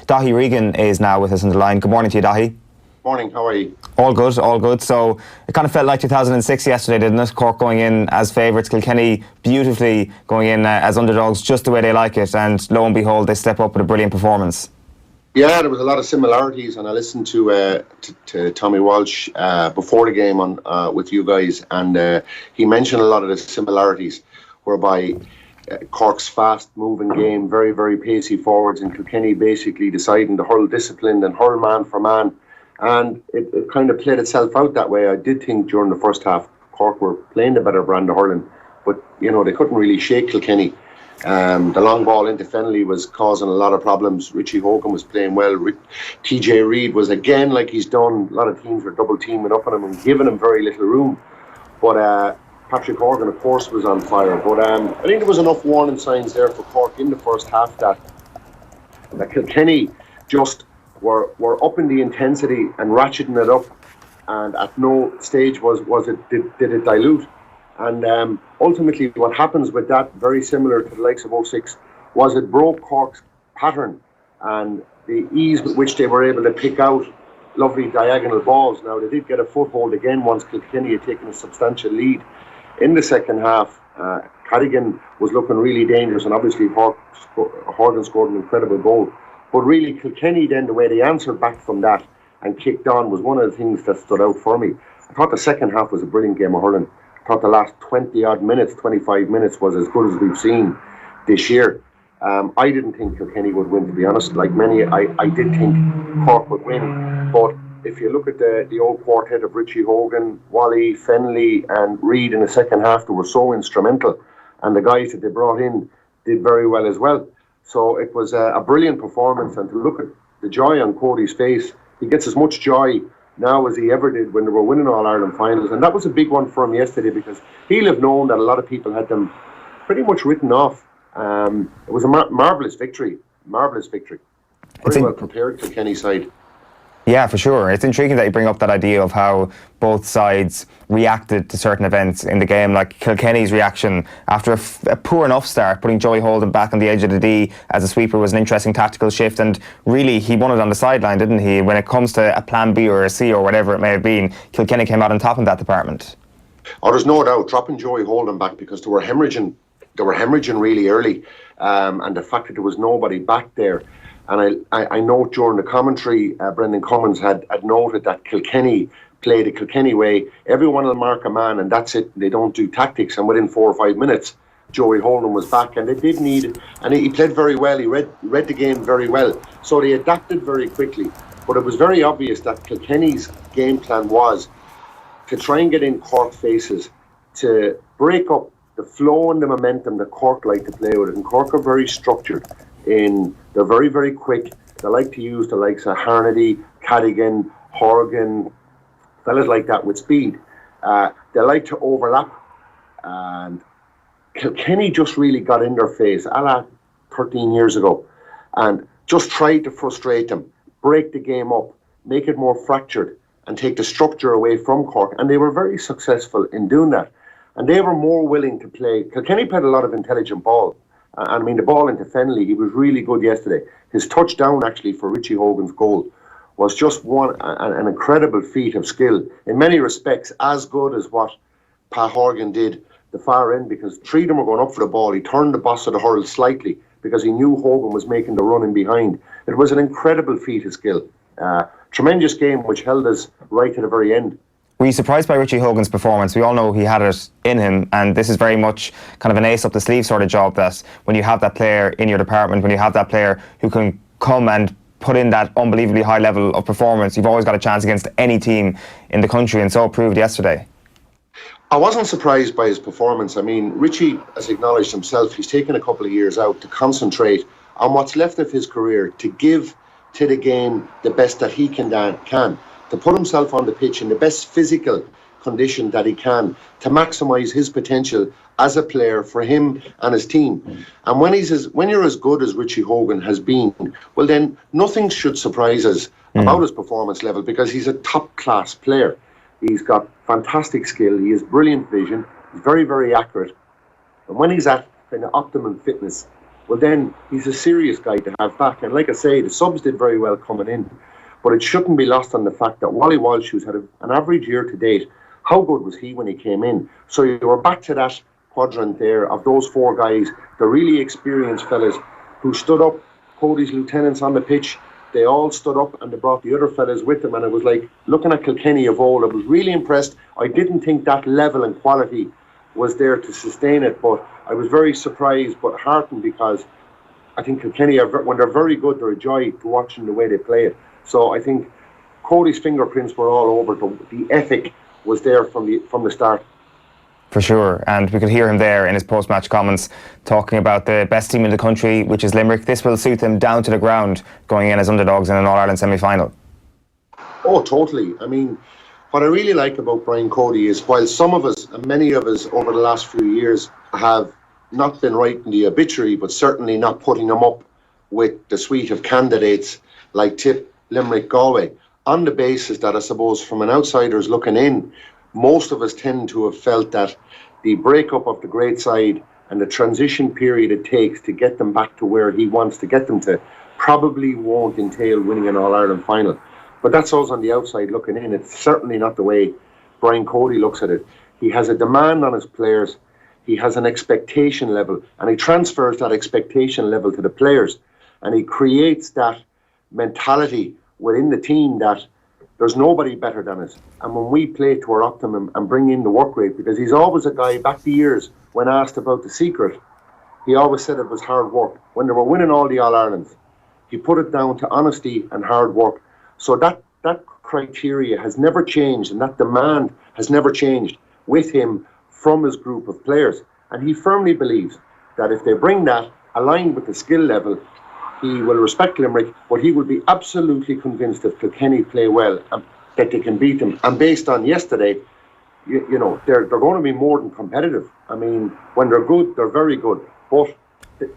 Daithi Regan is now with us on the line. Good morning to you, Daithi. Morning, how are you? All good, all good. So it kind of felt like 2006 yesterday, didn't it? Cork going in as favourites, Kilkenny beautifully going in as underdogs, just the way they like it, and lo and behold, they step up with a brilliant performance. Yeah, there was a lot of similarities, and I listened to Tommy Walsh before the game on with you guys, and he mentioned a lot of the similarities, whereby Cork's fast-moving game, very, very pacey forwards, and Kilkenny basically deciding to hurl disciplined and hurl man for man, and it kind of played itself out that way. I did think during the first half Cork were playing the better brand of hurling, but you know, they couldn't really shake Kilkenny. The long ball into Fennelly was causing a lot of problems. Richie Hogan was playing well. TJ Reid was again, like he's done, a lot of teams were double teaming up on him and giving him very little room. But Patrick Horgan, of course, was on fire. But I think there was enough warning signs there for Cork in the first half that Kilkenny just were upping the intensity and ratcheting it up, and at no stage did it dilute. And ultimately what happens with that, very similar to the likes of 06, was it broke Cork's pattern and the ease with which they were able to pick out lovely diagonal balls. Now, they did get a foothold again once Kilkenny had taken a substantial lead in the second half. Cardigan was looking really dangerous, and obviously Horgan scored an incredible goal. But really, Kilkenny then, the way they answered back from that and kicked on, was one of the things that stood out for me. I thought the second half was a brilliant game of hurling. I thought the last 20-odd minutes, 25 minutes, was as good as we've seen this year. I didn't think Kilkenny would win, to be honest. Like many, I did think Cork would win. But if you look at the old quartet of Richie Hogan, Wally, Fennelly and Reid in the second half, they were so instrumental. And the guys that they brought in did very well as well. So it was a brilliant performance. And to look at the joy on Cody's face, he gets as much joy now as he ever did when they were winning All-Ireland finals. And that was a big one for him yesterday, because he'll have known that a lot of people had them pretty much written off. It was a marvellous victory. Very well prepared for Kilkenny side. Yeah, for sure. It's intriguing that you bring up that idea of how both sides reacted to certain events in the game. Like Kilkenny's reaction after a poor enough start, putting Joey Holden back on the edge of the D as a sweeper was an interesting tactical shift, and really he won it on the sideline, didn't he? When it comes to a plan B or a C or whatever it may have been, Kilkenny came out on top in that department. Oh, there's no doubt, dropping Joey Holden back, because they were hemorrhaging really early, and the fact that there was nobody back there. And I note during the commentary, Brendan Cummins had noted that Kilkenny played the Kilkenny way. Everyone will mark a man and that's it. They don't do tactics. And within 4 or 5 minutes, Joey Holden was back, and they did need it. And he played very well. He read the game very well. So they adapted very quickly. But it was very obvious that Kilkenny's game plan was to try and get in Cork faces, to break up the flow and the momentum that Cork like to play with it. And Cork are very structured. They're very, very quick. They like to use the likes of Harnedy, Cadigan, Horgan, fellas like that with speed. They like to overlap. And Kilkenny just really got in their face, a la 13 years ago, and just tried to frustrate them, break the game up, make it more fractured, and take the structure away from Cork. And they were very successful in doing that. And they were more willing to play. Kilkenny played a lot of intelligent ball. And I mean, the ball into Fennelly, he was really good yesterday. His touchdown, actually, for Richie Hogan's goal was just an incredible feat of skill. In many respects, as good as what Pat Horgan did the far end, because 3 of them were going up for the ball. He turned the boss of the hurl slightly because he knew Hogan was making the run in behind. It was an incredible feat of skill. Tremendous game, which held us right to the very end. Were you surprised by Richie Hogan's performance? We all know he had it in him, and this is very much kind of an ace up the sleeve sort of job, that when you have that player in your department, when you have that player who can come and put in that unbelievably high level of performance, you've always got a chance against any team in the country, and so it proved yesterday. I wasn't surprised by his performance. I mean, Richie has acknowledged himself, he's taken a couple of years out to concentrate on what's left of his career, to give to the game the best that he can, to put himself on the pitch in the best physical condition that he can, to maximise his potential as a player for him and his team. And when you're as good as Richie Hogan has been, well then nothing should surprise us about his performance level, because he's a top-class player. He's got fantastic skill, he has brilliant vision, he's very, very accurate. And when he's at kind of optimum fitness, well then he's a serious guy to have back. And like I say, the subs did very well coming in, but it shouldn't be lost on the fact that Wally Walsh, who's had an average year to date, how good was he when he came in? So you were back to that quadrant there of those four guys, the really experienced fellas who stood up, Cody's lieutenants on the pitch. They all stood up and they brought the other fellas with them, and it was like looking at Kilkenny of old. I was really impressed. I didn't think that level and quality was there to sustain it, but I was very surprised but heartened, because I think Kilkenny, when they're very good, they're a joy to watching the way they play it. So I think Cody's fingerprints were all over. The ethic was there from the start. For sure, and we could hear him there in his post-match comments talking about the best team in the country, which is Limerick. This will suit them down to the ground, going in as underdogs in an All-Ireland semi-final. Oh, totally. I mean, what I really like about Brian Cody is, while some of us, and many of us over the last few years, have not been writing the obituary, but certainly not putting him up with the suite of candidates like Tip, Limerick, Galway, on the basis that, I suppose, from an outsider's looking in, most of us tend to have felt that the breakup of the great side and the transition period it takes to get them back to where he wants to get them to probably won't entail winning an All-Ireland final. But that's us on the outside looking in. It's certainly not the way Brian Cody looks at it. He has a demand on his players. He has an expectation level, and he transfers that expectation level to the players, and he creates that mentality within the team that there's nobody better than us. And when we play to our optimum and bring in the work rate, because he's always a guy, back the years, when asked about the secret, he always said it was hard work. When they were winning all the All-Irelands, he put it down to honesty and hard work. So that criteria has never changed, and that demand has never changed with him from his group of players. And he firmly believes that if they bring that aligned with the skill level, he will respect Limerick, but he will be absolutely convinced if Kilkenny play well that they can beat them. And based on yesterday, you know, they're going to be more than competitive. I mean, when they're good, they're very good. But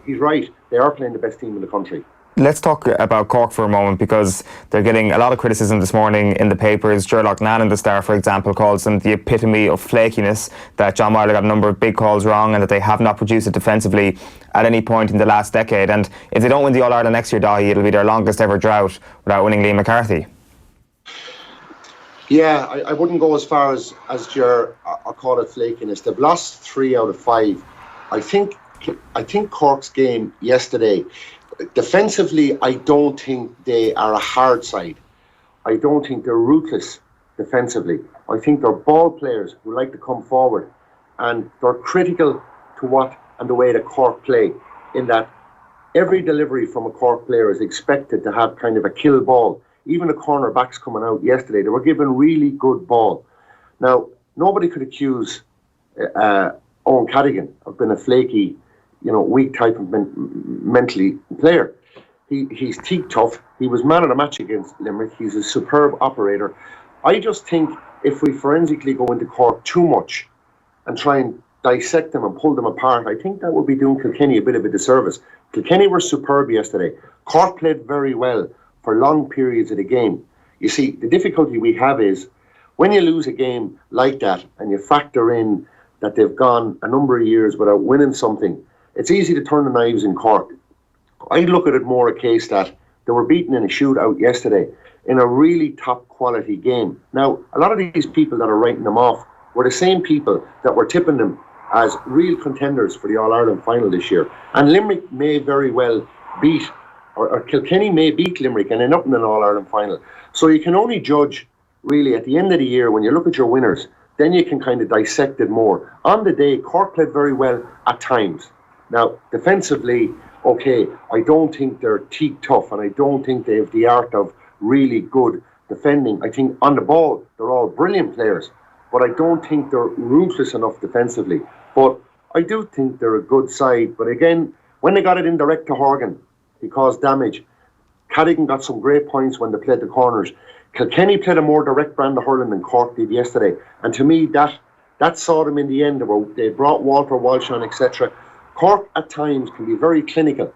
he's right, they are playing the best team in the country. Let's talk about Cork for a moment, because they're getting a lot of criticism this morning in the papers. Gerlach Nan in the Star, for example, calls them the epitome of flakiness, that John Marler got a number of big calls wrong and that they have not produced it defensively at any point in the last decade. And if they don't win the All-Ireland next year, Daithi, it'll be their longest ever drought without winning Liam MacCarthy. Yeah, I wouldn't go as far as I'll call it flakiness. They've lost 3 out of 5. I think Cork's game yesterday, defensively, I don't think they are a hard side. I don't think they're ruthless defensively. I think they're ball players who like to come forward, and they're critical to what and the way that Cork play, in that every delivery from a Cork player is expected to have kind of a kill ball. Even the cornerbacks coming out yesterday, they were given really good ball. Now, nobody could accuse Owen Cadigan of being a flaky, weak type of mentally player. He's teak tough. He was man of the match against Limerick. He's a superb operator. I just think if we forensically go into Cork too much and try and dissect them and pull them apart, I think that would be doing Kilkenny a bit of a disservice. Kilkenny were superb yesterday. Cork played very well for long periods of the game. You see, the difficulty we have is when you lose a game like that and you factor in that they've gone a number of years without winning something, it's easy to turn the knives in Cork. I look at it more a case that they were beaten in a shootout yesterday in a really top quality game. Now, a lot of these people that are writing them off were the same people that were tipping them as real contenders for the All-Ireland final this year. And Limerick may very well beat, or Kilkenny may beat Limerick and end up in an All-Ireland final. So you can only judge, really, at the end of the year, when you look at your winners, then you can kind of dissect it more. On the day, Cork played very well at times. Now, defensively, okay, I don't think they're teak tough, and I don't think they have the art of really good defending. I think on the ball, they're all brilliant players, but I don't think they're ruthless enough defensively. But I do think they're a good side. But again, when they got it in direct to Horgan, he caused damage. Cadigan got some great points when they played the corners. Kilkenny played a more direct brand of hurling than Cork did yesterday. And to me, that saw them in the end. They brought Walter Walsh on, etc. Cork at times can be very clinical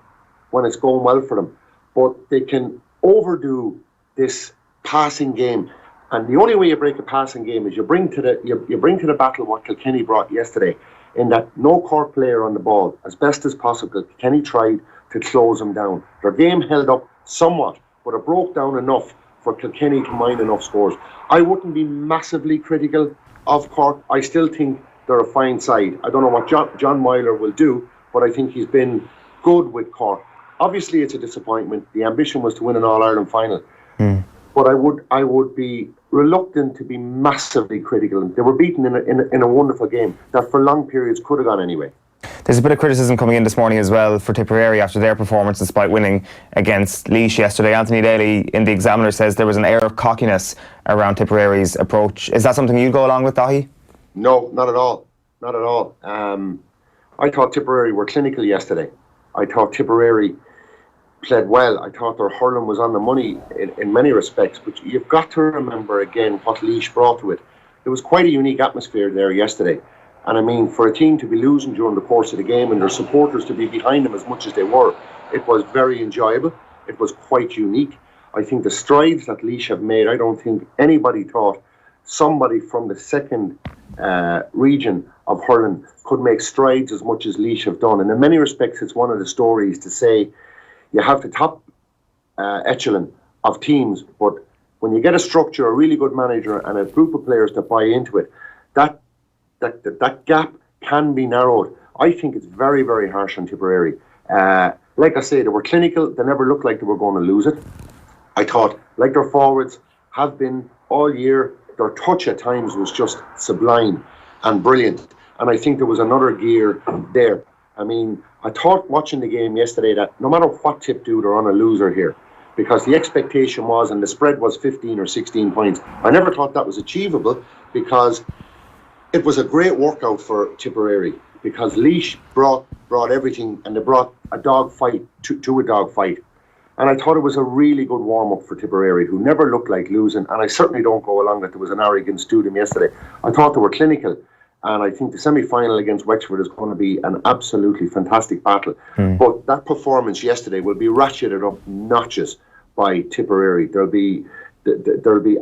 when it's going well for them, but they can overdo this passing game. And the only way you break a passing game is you bring to the battle what Kilkenny brought yesterday. in that no Cork player on the ball, as best as possible. Kenny tried to close them down. Their game held up somewhat, but it broke down enough for Kilkenny to mine enough scores. I wouldn't be massively critical of Cork. I still think they're a fine side. I don't know what John Myler will do, but I think he's been good with Cork. Obviously, it's a disappointment. The ambition was to win an All-Ireland final. But I would be reluctant to be massively critical. They were beaten in a wonderful game that for long periods could have gone anyway. There's a bit of criticism coming in this morning as well for Tipperary after their performance despite winning against Laois yesterday. Anthony Daly in the Examiner says there was an air of cockiness around Tipperary's approach. Is that something you'd go along with, Daithi? No, not at all. Not at all. I thought Tipperary were clinical yesterday. I thought Tipperary played well. I thought their hurling was on the money in many respects, but you've got to remember again what Laois brought to it. There was quite a unique atmosphere there yesterday. And I mean, for a team to be losing during the course of the game and their supporters to be behind them as much as they were, it was very enjoyable. It was quite unique. I think the strides that Laois have made, I don't think anybody thought somebody from the second region of hurling could make strides as much as Laois have done. And in many respects, it's one of the stories to say you have the top echelon of teams, but when you get a structure, a really good manager and a group of players that buy into it, that gap can be narrowed. I think it's very, very harsh on Tipperary. Like I say, they were clinical. They never looked like they were going to lose it. I thought, like their forwards have been all year, their touch at times was just sublime and brilliant. And I think there was another gear there. I mean, I thought watching the game yesterday that no matter what Tip do, they're on a loser here. Because the expectation was, and the spread was 15 or 16 points. I never thought that was achievable because it was a great workout for Tipperary. Because Laois brought everything, and they brought a dog fight to a dog fight. And I thought it was a really good warm-up for Tipperary, who never looked like losing. And I certainly don't go along that there was an arrogance to them yesterday. I thought they were clinical. And I think the semi-final against Wexford is going to be an absolutely fantastic battle. But that performance yesterday will be ratcheted up notches by Tipperary. There'll be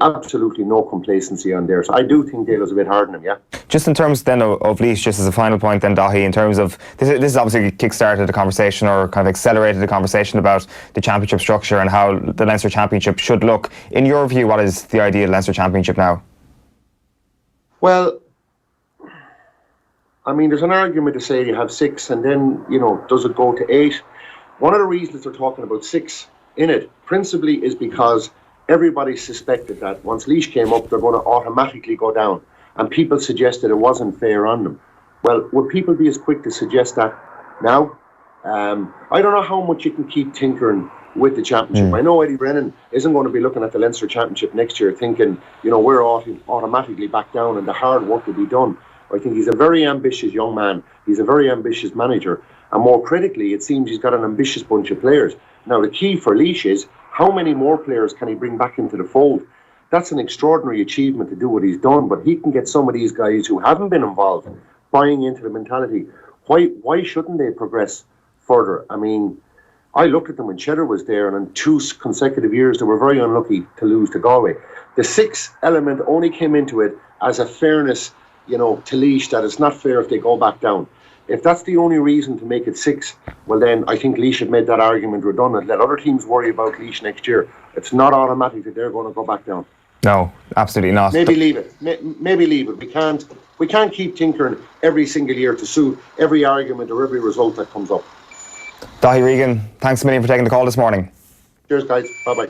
absolutely no complacency on there. So I do think Dale was a bit hard on him, yeah. Just in terms then of Laois, just as a final point then, Daithi, in terms of, this is obviously kick-started the conversation or kind of accelerated the conversation about the championship structure and how the Leinster Championship should look. In your view, what is the ideal Leinster Championship now? Well, I mean, there's an argument to say you have 6 and then, does it go to 8? One of the reasons they're talking about 6 in it, principally, is because everybody suspected that once Laois came up, they're going to automatically go down. And people suggested it wasn't fair on them. Well, would people be as quick to suggest that now? I don't know how much you can keep tinkering with the championship. I know Eddie Brennan isn't going to be looking at the Leinster Championship next year thinking, we're automatically back down and the hard work will be done. I think he's a very ambitious young man. He's a very ambitious manager. And more critically, it seems he's got an ambitious bunch of players. Now, the key for Laois is how many more players can he bring back into the fold? That's an extraordinary achievement to do what he's done, but he can get some of these guys who haven't been involved buying into the mentality. Why shouldn't they progress further? I mean, I looked at them when Cheddar was there, and in 2 consecutive years, they were very unlucky to lose to Galway. The 6th element only came into it as a fairness to Laois, that it's not fair if they go back down. If that's the only reason to make it 6, well then I think Laois have made that argument redundant. Let other teams worry about Laois next year. It's not automatic that they're going to go back down. No, absolutely not. Maybe leave it. Maybe leave it. We can't keep tinkering every single year to suit every argument or every result that comes up. Daithi Regan, thanks a million for taking the call this morning. Cheers, guys. Bye-bye.